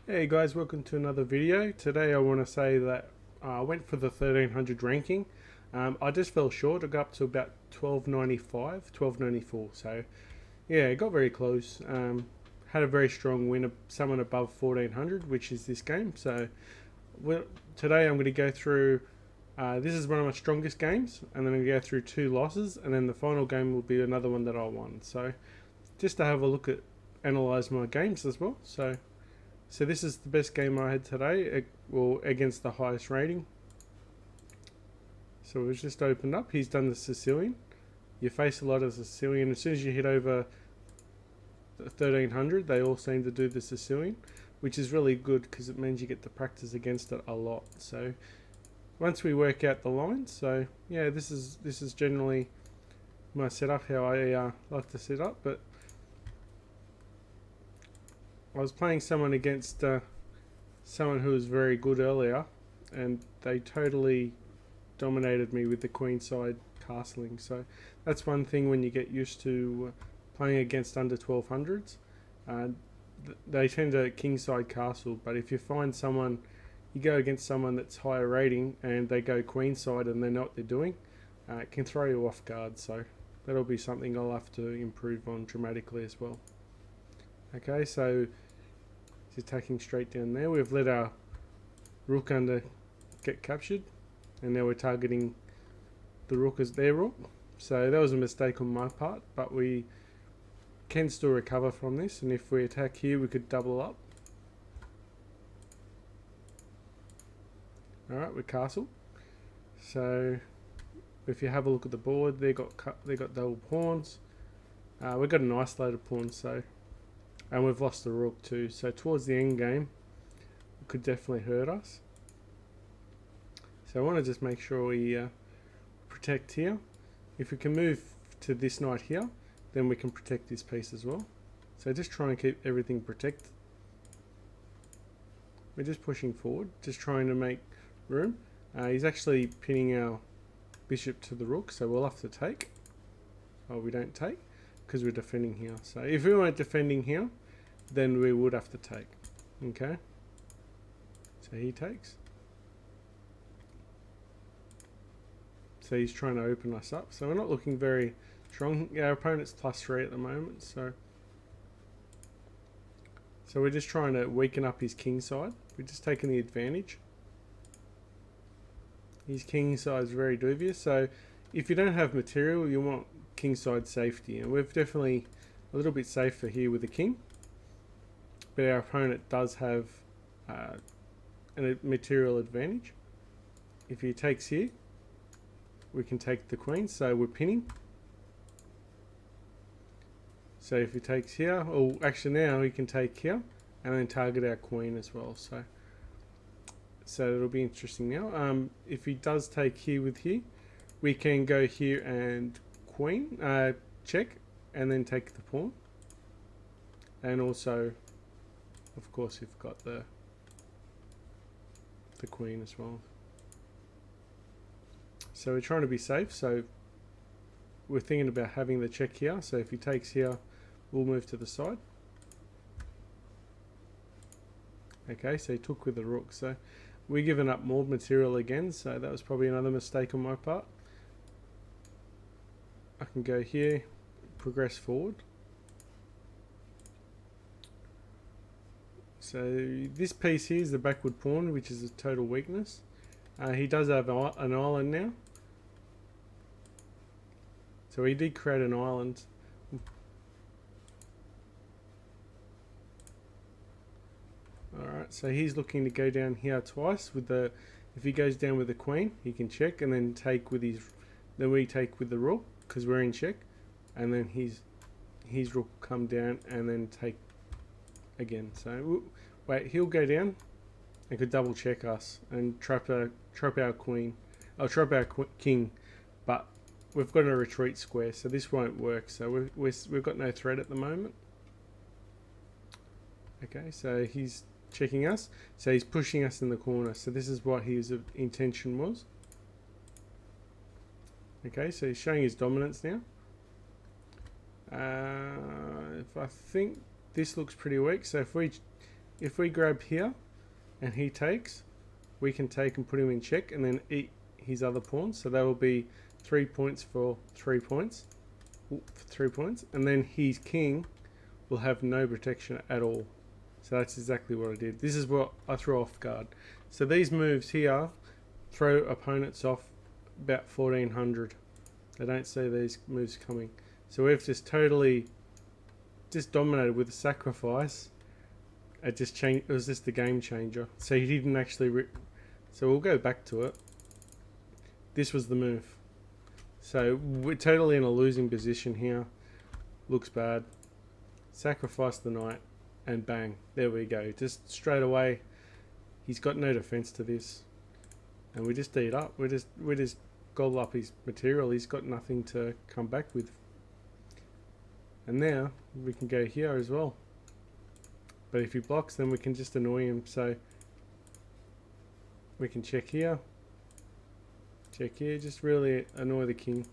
Hey guys, welcome to another video. Today I want to say that I went for the 1300 ranking. I just fell short. I got up to about 1295, 1294. So yeah, it got very close. Had a very strong win of someone above 1400, which is this game. So well, today I'm going to go through. This is one of my strongest games, and then I'm going to go through two losses, and then the final game will be another one that I won. So just to have a look at, analyze my games as well. So this is the best game I had today, well, against the highest rating. So it's just opened up. He's done the Sicilian. You face a lot of Sicilian. As soon as you hit over 1300, they all seem to do the Sicilian, which is really good because it means you get to practice against it a lot. So once we work out the lines, so yeah, this is generally my setup, how I like to set up. But I was playing someone against someone who was very good earlier, and they totally dominated me with the queenside castling. So that's one thing when you get used to playing against under 1200s. Uh, they tend to kingside castle, but if you find someone, you go against someone that's higher rating and they go queenside and they know what they're doing, it can throw you off guard. So that'll be something I'll have to improve on dramatically as well. Okay, so he's attacking straight down there. We've let our rook under get captured, and now we're targeting the rook as their rook. So that was a mistake on my part, but we can still recover from this, and if we attack here we could double up. Alright, we castle. So if you have a look at the board, they got double pawns. We've got an isolated pawn, so, and we've lost the rook too. So towards the end game, it could definitely hurt us. So I want to just make sure we protect here. If we can move to this knight here, then we can protect this piece as well. So just try and keep everything protected. We're just pushing forward, just trying to make room. He's actually pinning our bishop to the rook, so we'll have to take. Oh, we don't take because we're defending here. So if we weren't defending here, then we would have to take. Okay. So he takes. So he's trying to open us up. So we're not looking very strong. Our opponent's +3 at the moment. So we're just trying to weaken up his king side. We're just taking the advantage. His king side is very dubious. So if you don't have material, you want king side safety. And we're definitely a little bit safer here with the king. But our opponent does have a material advantage. If he takes here, we can take the queen, so we're pinning. So if he takes here, or actually now he can take here and then target our queen as well. So it'll be interesting now. If he does take here with here, we can go here and queen, check, and then take the pawn. And also, of course, we've got the queen as well. So we're trying to be safe. So we're thinking about having the check here. So if he takes here, we'll move to the side. Okay, so he took with the rook. So we're giving up more material again. So that was probably another mistake on my part. I can go here, progress forward. So this piece here is the backward pawn, which is a total weakness. He does have an island now. So he did create an island. Alright, so he's looking to go down here twice with the, if he goes down with the queen, he can check and then take with his, then we take with the rook because we're in check, and then his rook will come down and then take again. So wait, he'll go down and could double check us and trap our queen, or trap our king, but we've got a retreat square, so this won't work. So we've got no threat at the moment. Okay, so he's checking us, so he's pushing us in the corner. So this is what his intention was. Okay, so he's showing his dominance now. If I think this looks pretty weak, so if we if we grab here and he takes, we can take and put him in check and then eat his other pawns. So that will be 3 points for 3 points. For 3 points. And then his king will have no protection at all. So that's exactly what I did. This is what I threw off guard. So these moves here throw opponents off about 1400. They don't see these moves coming. So we've just totally just dominated with a sacrifice. It just changed. It was just the game changer. So he didn't actually. So we'll go back to it. This was the move. So we're totally in a losing position here. Looks bad. Sacrifice the knight, and bang, there we go. Just straight away, he's got no defense to this, and we just eat up. We just gobble up his material. He's got nothing to come back with. And now we can go here as well. But if he blocks, then we can just annoy him. So we can check here, just really annoy the king.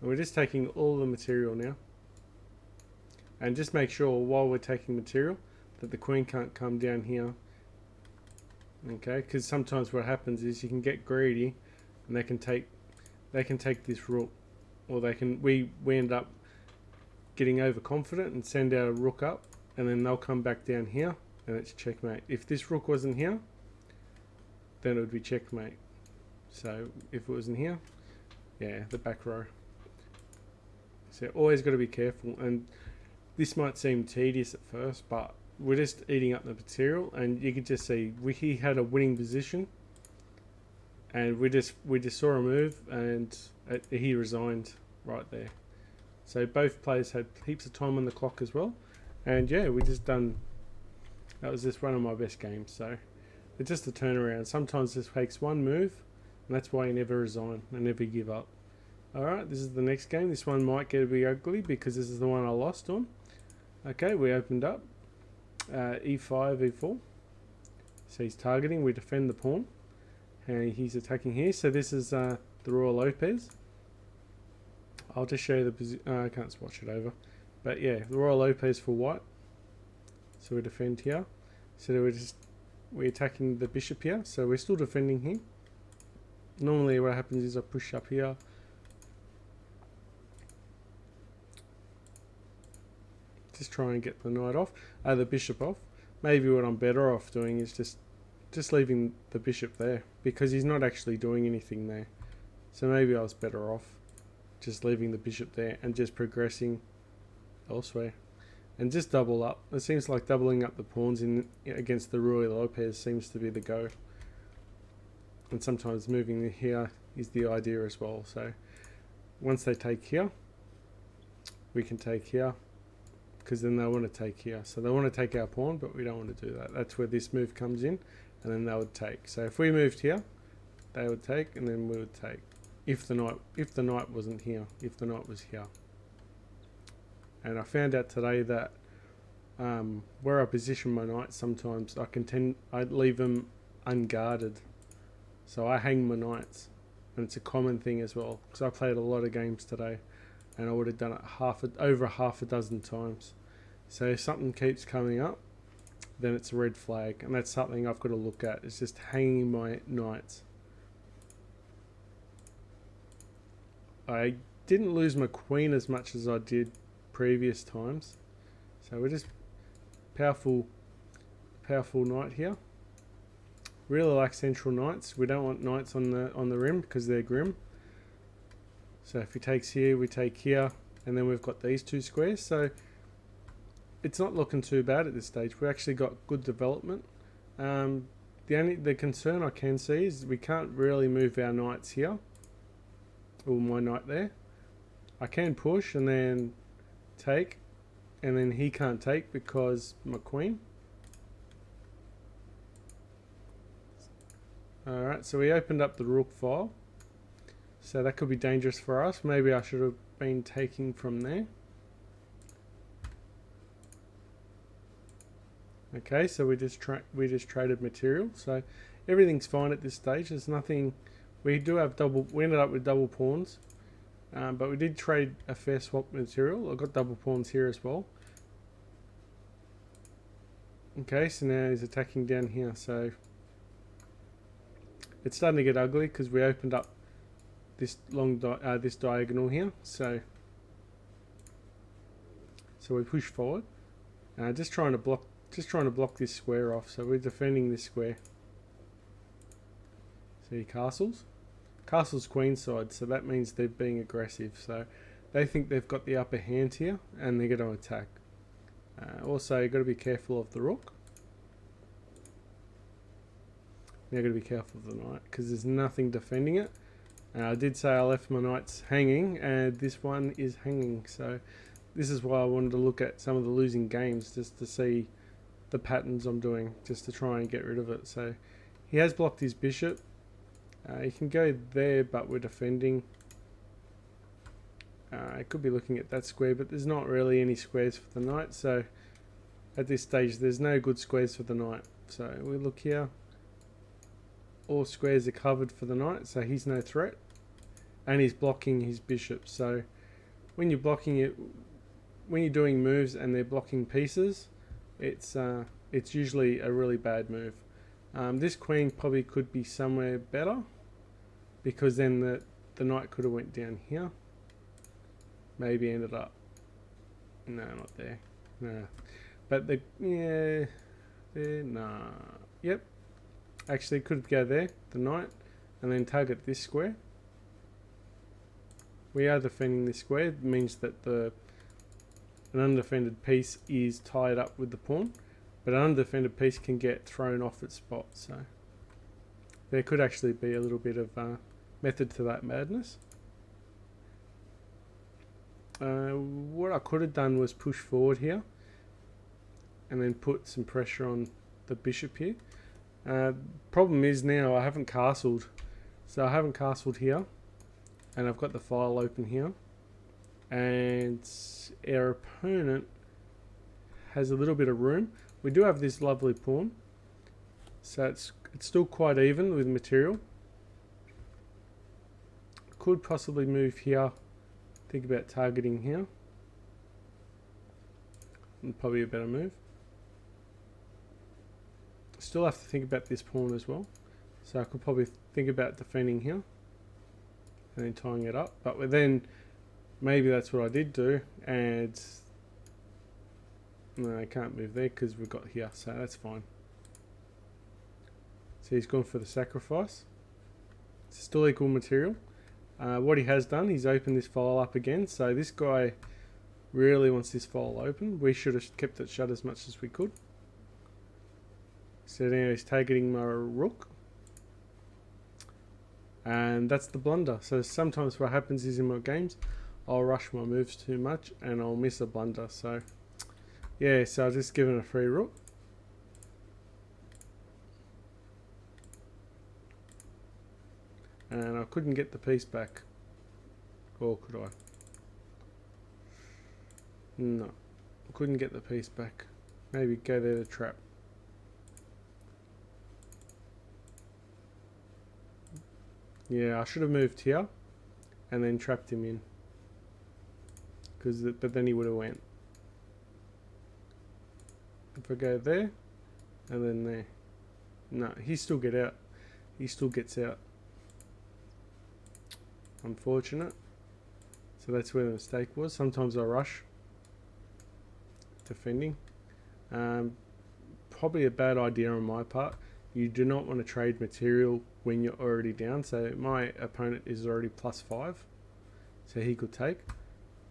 And we're just taking all the material now. And just make sure while we're taking material that the queen can't come down here. Okay, because sometimes what happens is you can get greedy, and they can take this rook, or we end up getting overconfident and send our rook up, and then they'll come back down here, and it's checkmate. If this rook wasn't here, then it would be checkmate. So if it wasn't here, yeah, the back row. So always got to be careful. And this might seem tedious at first, but we're just eating up the material, and you could just see he had a winning position, and we just saw a move, and he resigned right there. So both players had heaps of time on the clock as well, and yeah, that was just one of my best games. So it's just a turnaround. Sometimes this takes one move, and that's why you never resign and never give up. Alright, this is the next game. This one might get a bit ugly because this is the one I lost on. Okay, we opened up e5, e4. So he's targeting, we defend the pawn, and he's attacking here. So this is the Royal Lopez. I'll just show you the position. I can't swatch it over, but yeah, the Royal Lopez for white. So we defend here. So we're attacking the bishop here. So we're still defending here. Normally what happens is I push up here. Just try and get the knight off, the bishop off. Maybe what I'm better off doing is just leaving the bishop there, because he's not actually doing anything there. So maybe I was better off just leaving the bishop there and just progressing elsewhere, and just double up. It seems like doubling up the pawns against the Royal Lopez seems to be the go. And sometimes moving here is the idea as well. So once they take here, we can take here, because then they want to take here. So they want to take our pawn, but we don't want to do that. That's where this move comes in, and then they would take. So if we moved here, they would take, and then we would take. If the knight wasn't here, if the knight was here. And I found out today that where I position my knights, sometimes I leave them unguarded. So I hang my knights, and it's a common thing as well, because I played a lot of games today, and I would have done it over half a dozen times. So if something keeps coming up, then it's a red flag, and that's something I've got to look at. It's just hanging my knights. I didn't lose my queen as much as I did previous times. So we're just powerful knight here. Really like central knights. We don't want knights on the rim because they're grim. So if he takes here, we take here, and then we've got these two squares. So it's not looking too bad at this stage. We actually got good development. The concern I can see is we can't really move our knights here, or my knight there. I can push and then take, and then he can't take because my queen. Alright, so we opened up the rook file. So that could be dangerous for us. Maybe I should have been taking from there. Okay, so we just traded material. So everything's fine at this stage. There's nothing. We ended up with double pawns, but we did trade a fair swap material. I got double pawns here as well. Okay, so now he's attacking down here. So it's starting to get ugly because we opened up this this diagonal here. So we push forward. Just trying to block this square off. So we're defending this square. See, castles queenside, so that means they're being aggressive. So they think they've got the upper hand here, and they're going to attack. Also, you've got to be careful of the rook. Now, got to be careful of the knight because there's nothing defending it. I did say I left my knights hanging, and this one is hanging. So this is why I wanted to look at some of the losing games just to see the patterns I'm doing, just to try and get rid of it. So he has blocked his bishop. He can go there, but we're defending. I could be looking at that square, but there's not really any squares for the knight. So at this stage, there's no good squares for the knight. So we look here. All squares are covered for the knight, so he's no threat. And he's blocking his bishop. So when you're blocking it, when you're doing moves and they're blocking pieces, it's usually a really bad move. This queen probably could be somewhere better, because then the knight could have went down here. Maybe ended up. No, not there. No. But there, nah. Yep. Actually, could go there, the knight, and then target this square. We are defending this square. It means that an undefended piece is tied up with the pawn, but an undefended piece can get thrown off its spot. So there could actually be a little bit of method to that madness. What I could have done was push forward here and then put some pressure on the bishop here. Problem is now I haven't castled. So I haven't castled here, and I've got the file open here, and our opponent has a little bit of room. We do have this lovely pawn, so it's still quite even with material. Could possibly move here. Think about targeting here. And probably a better move. Still have to think about this pawn as well. So I could probably think about defending here and then tying it up. But then maybe that's what I did do. And no, I can't move there because we've got here. So that's fine. So he's gone for the sacrifice. It's still equal material. What he has done, he's opened this file up again. So this guy really wants this file open. We should have kept it shut as much as we could. So now he's targeting my rook. And that's the blunder. So sometimes what happens is in my games, I'll rush my moves too much and I'll miss a blunder. So yeah, so I'll just give him a free rook. And I couldn't get the piece back. Or could I? No. I couldn't get the piece back. Maybe go there to trap. Yeah, I should have moved here and then trapped him in. But then he would have went. If I go there and then there. No, he still get out. He still gets out. Unfortunate. So that's where the mistake was. Sometimes I rush defending. Probably a bad idea on my part. You do not want to trade material when you're already down. So my opponent is already +5. So he could take.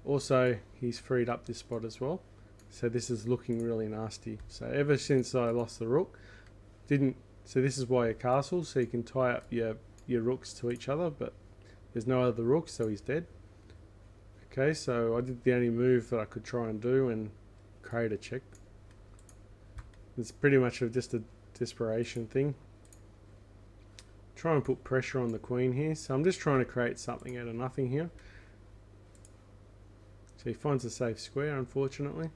Also, he's freed up this spot as well. So this is looking really nasty. So ever since I lost the rook, so this is why a castle, so you can tie up your rooks to each other, but there's no other rooks, so he's dead. Okay, so I did the only move that I could try and do and create a check. It's pretty much just a desperation thing. Try and put pressure on the queen here. So I'm just trying to create something out of nothing here. So he finds a safe square, unfortunately.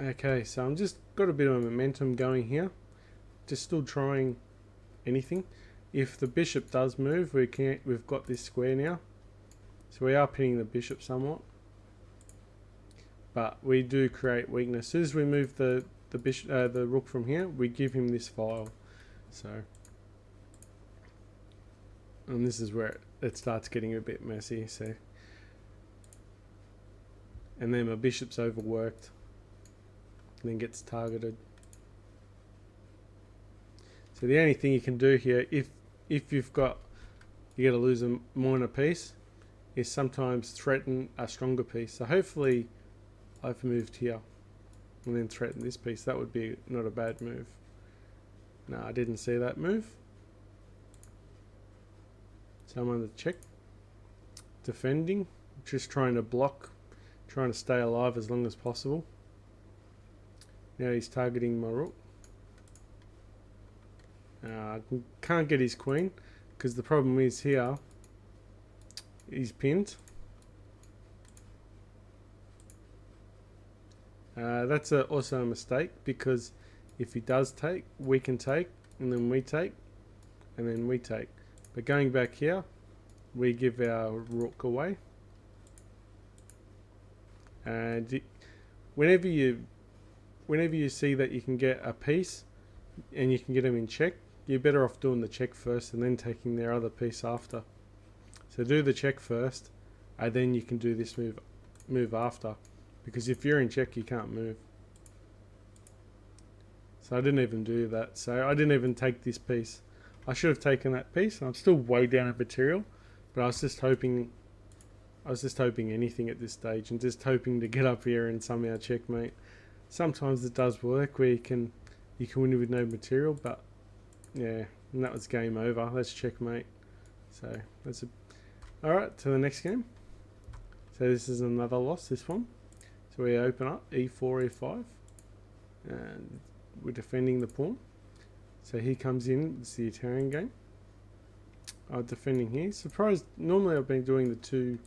Okay, so I'm just got a bit of momentum going here. Just still trying anything. If the bishop does move, we've got this square now. So we are pinning the bishop somewhat. but we do create weakness. As soon as we move the rook from here, we give him this file. So, and this is where it starts getting a bit messy. So, and then my bishop's overworked, and then gets targeted. So the only thing you can do here, if you've got, you got to lose a minor piece, is sometimes threaten a stronger piece. So hopefully I've moved here and then threaten this piece. That would be not a bad move. No, I didn't see that move. So I'm on the check. Defending, just trying to block, trying to stay alive as long as possible. Now he's targeting my rook. Can't get his queen because the problem is here he's pinned. That's also a mistake, because if he does take, we can take, and then we take, and then we take. But going back here, we give our rook away. And whenever you see that you can get a piece and you can get him in check, you're better off doing the check first and then taking their other piece after. So do the check first, and then you can do this move after. Because if you're in check, you can't move. So I didn't even do that. So I didn't even take this piece. I should have taken that piece. I'm still way down in material, but I was just hoping anything at this stage, and just hoping to get up here and somehow checkmate. Sometimes it does work where you can win with no material, but yeah, and that was game over. That's checkmate. So that's alright, to the next game. So this is another loss, this one. So we open up e4, e5, and we're defending the pawn. So he comes in. It's the Italian game. Defending here. Surprised. Normally I've been doing the 2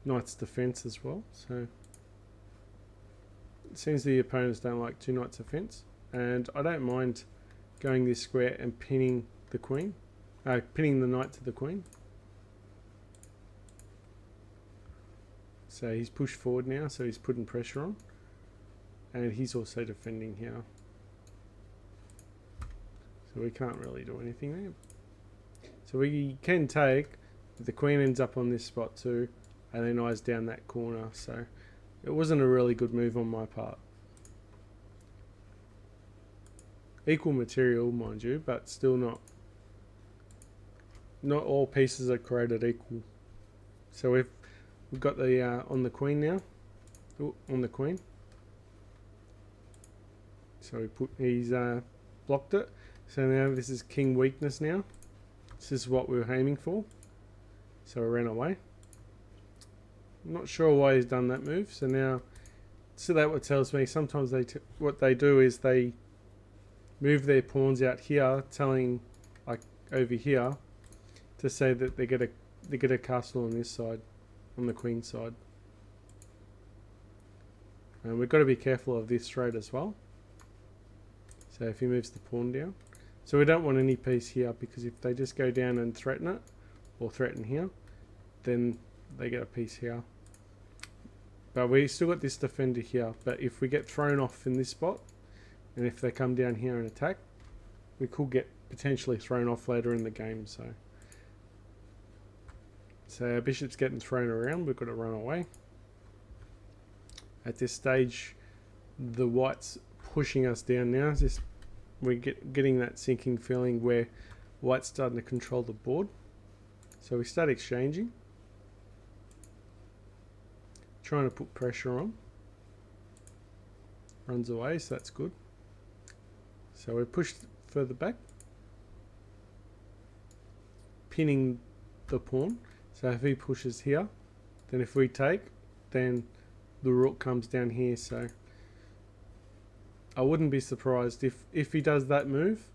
knights defense as well. So it seems the opponents don't like 2 knights defense, and I don't mind going this square and pinning the queen, pinning the knight to the queen. So he's pushed forward now, so he's putting pressure on, and he's also defending here. So we can't really do anything there. So we can take, but the queen ends up on this spot too, and then eyes down that corner. So it wasn't a really good move on my part. Equal material, mind you, but still not all pieces are created equal. So we've got the on the queen now. Ooh, on the queen. So he's blocked it. So now this is king weakness now. This is what we were aiming for. So I ran away. Not sure why he's done that move. So now, so that what tells me sometimes what they do is they move their pawns out here, telling, like over here, to say that they get a castle on this side, on the queen side. And we've got to be careful of this trade as well. So if he moves the pawn down, so we don't want any piece here, because if they just go down and threaten it, or threaten here, then they get a piece here. But we still got this defender here. But if we get thrown off in this spot, and if they come down here and attack, we could get potentially thrown off later in the game. So our bishop's getting thrown around. We've got to run away. At this stage, the white's pushing us down now. We're getting that sinking feeling where white's starting to control the board. So we start exchanging, trying to put pressure on. Runs away, so that's good. So we push further back, pinning the pawn. So if he pushes here, then if we take, then the rook comes down here. So I wouldn't be surprised if he does that move.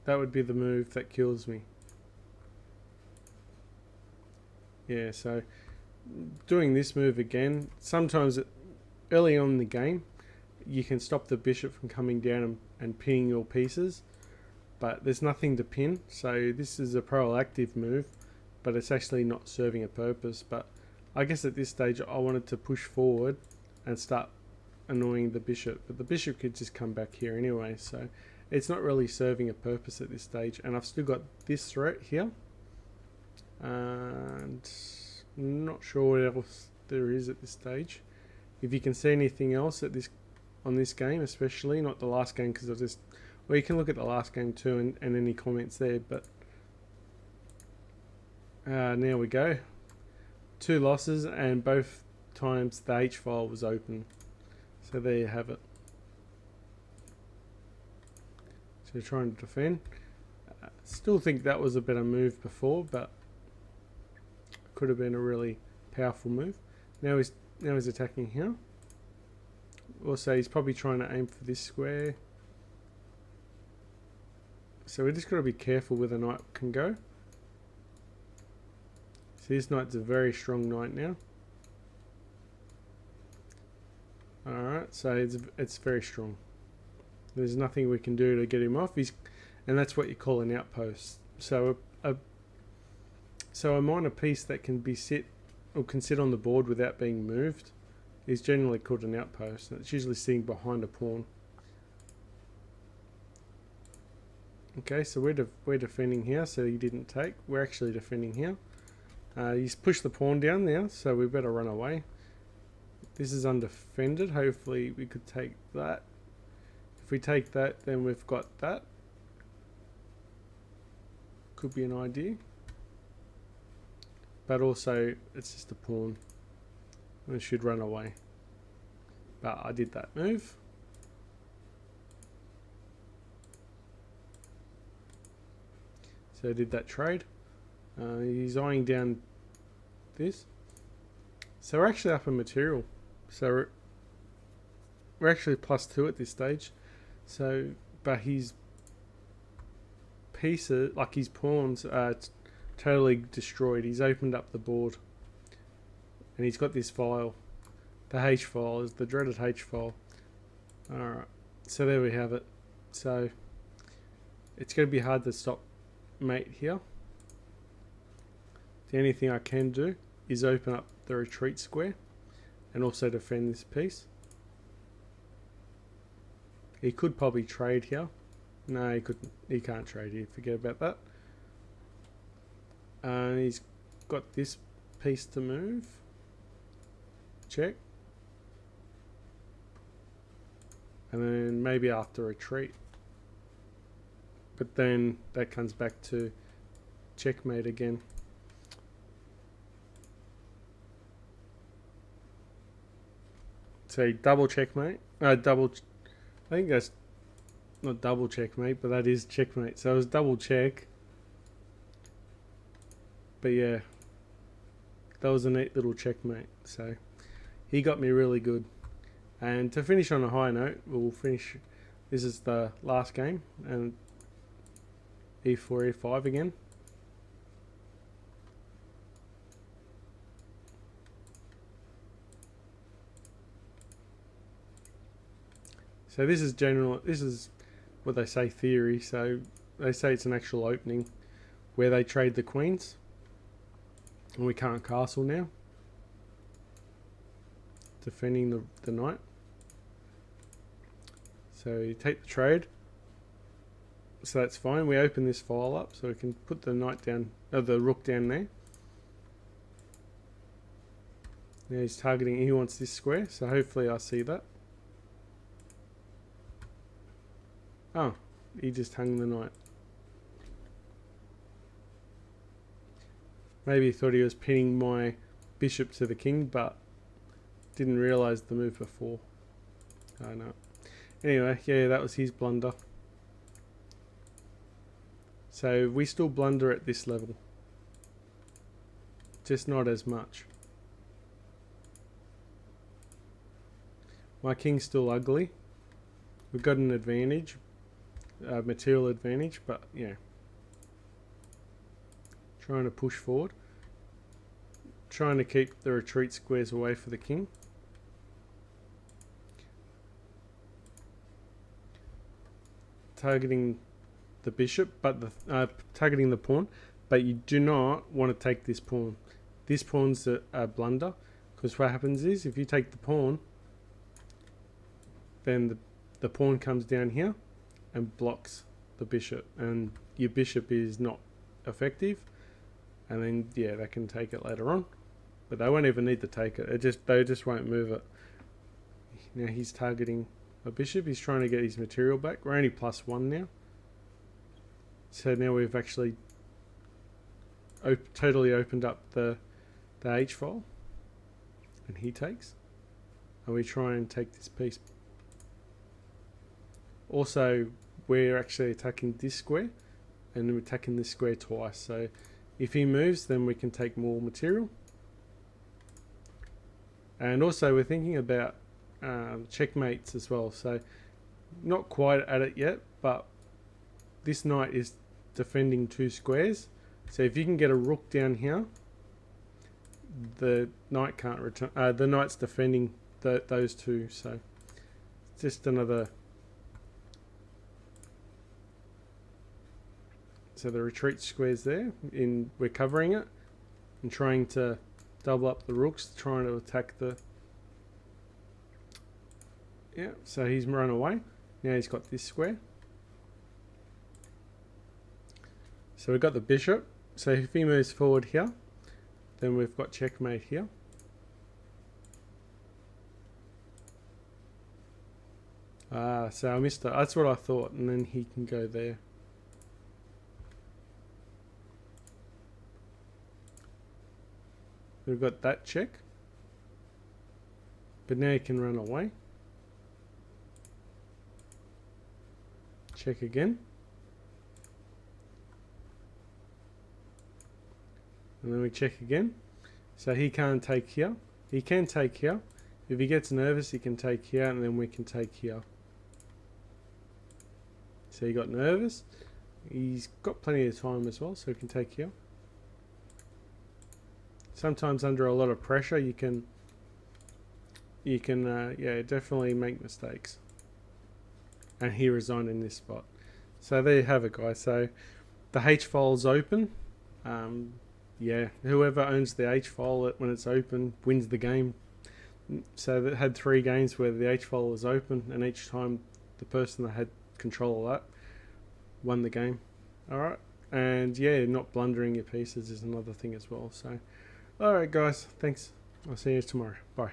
That would be the move that kills me. Yeah, so doing this move again, sometimes early on in the game, you can stop the bishop from coming down and pinning your pieces, but there's nothing to pin. So this is a proactive move, but it's actually not serving a purpose. But I guess at this stage I wanted to push forward and start annoying the bishop, but the bishop could just come back here anyway, so it's not really serving a purpose at this stage. And I've still got this threat here, and not sure what else there is at this stage. If you can see anything else at this on this game, especially not the last game, because I just, well, you can look at the last game too, and any comments there. But now we go, 2 losses, and both times the H file was open. So there you have it. So trying to defend. Still think that was a better move before, but could have been a really powerful move. Now he's attacking here. Also, he's probably trying to aim for this square. So we just got to be careful where the knight can go. So this knight's a very strong knight now. Alright, so it's very strong. There's nothing we can do to get him off. And that's what you call an outpost. So a minor piece that can sit on the board without being moved is generally called an outpost. It's usually sitting behind a pawn. Okay, so we're defending here, so he didn't take. We're actually defending here. He's pushed the pawn down now, so we better run away. This is undefended. Hopefully we could take that. If we take that, then we've got that. Could be an idea. But also, it's just a pawn. We should run away. But I did that move. So I did that trade. He's eyeing down this. So we're actually up in material. So we're actually +2 at this stage. So, but his pieces, like his pawns, are totally destroyed. He's opened up the board, and he's got this file. The H file is the dreaded H file. Alright, so there we have it. So it's going to be hard to stop mate here. The only thing I can do is open up the retreat square and also defend this piece. He could probably trade here. No, he couldn't. He can't trade here. Forget about that. He's got this piece to move. Check. And then maybe after retreat. But then that comes back to checkmate again. So double checkmate. I think that's not double checkmate, but that is checkmate. So it was double check. But yeah, that was a neat little checkmate. So he got me really good. And to finish on a high note, we'll finish. This is the last game, and e4, e5 again. So this is what they say theory. So they say it's an actual opening where they trade the queens, and we can't castle now. Defending the knight. So you take the trade. So that's fine. We open this file up so we can put the knight down, the rook down there. Now he's targeting, he wants this square, so hopefully I see that. Oh, he just hung the knight. Maybe he thought he was pinning my bishop to the king, but didn't realise the move before. Oh no. Anyway, yeah, that was his blunder. So we still blunder at this level. Just not as much. My king's still ugly. We've got an advantage. Material advantage, but yeah. Trying to push forward. Trying to keep the retreat squares away for the king. Targeting the bishop, but targeting the pawn, but you do not want to take this pawn. this pawn's a blunder, because what happens is if you take the pawn, then the pawn comes down here and blocks the bishop, and your bishop is not effective, and then yeah, they can take it later on, but they won't even need to take it. They just won't move it. Now he's targeting a bishop. He's trying to get his material back. We're only +1 now, so now we've actually totally opened up the H file, and he takes, and we try and take this piece. Also, we're actually attacking this square, and we're attacking this square twice, so if he moves, then we can take more material. And also we're thinking about checkmates as well, so not quite at it yet, but this knight is defending 2 squares, so if you can get a rook down here, the knight can't return. The knight's defending those 2, so just another. So the retreat square's there, we're covering it and trying to double up the rooks, trying to attack the. Yeah, so he's run away. Now he's got this square. So we've got the bishop. So if he moves forward here, then we've got checkmate here. So I missed it. That's what I thought, and then he can go there. We've got that check, but now he can run away. Check again, and then we check again. So he can't take here. He can take here. If he gets nervous, he can take here, and then we can take here. So he got nervous. He's got plenty of time as well, so he can take here. Sometimes under a lot of pressure, you can yeah, definitely make mistakes. And he resigned in this spot. So there you have it, guys. So the H file's open. Yeah, whoever owns the H file when it's open wins the game. So that had 3 games where the H file was open, and each time the person that had control of that won the game. All right, and yeah, not blundering your pieces is another thing as well. So. Alright guys, thanks. I'll see you tomorrow. Bye.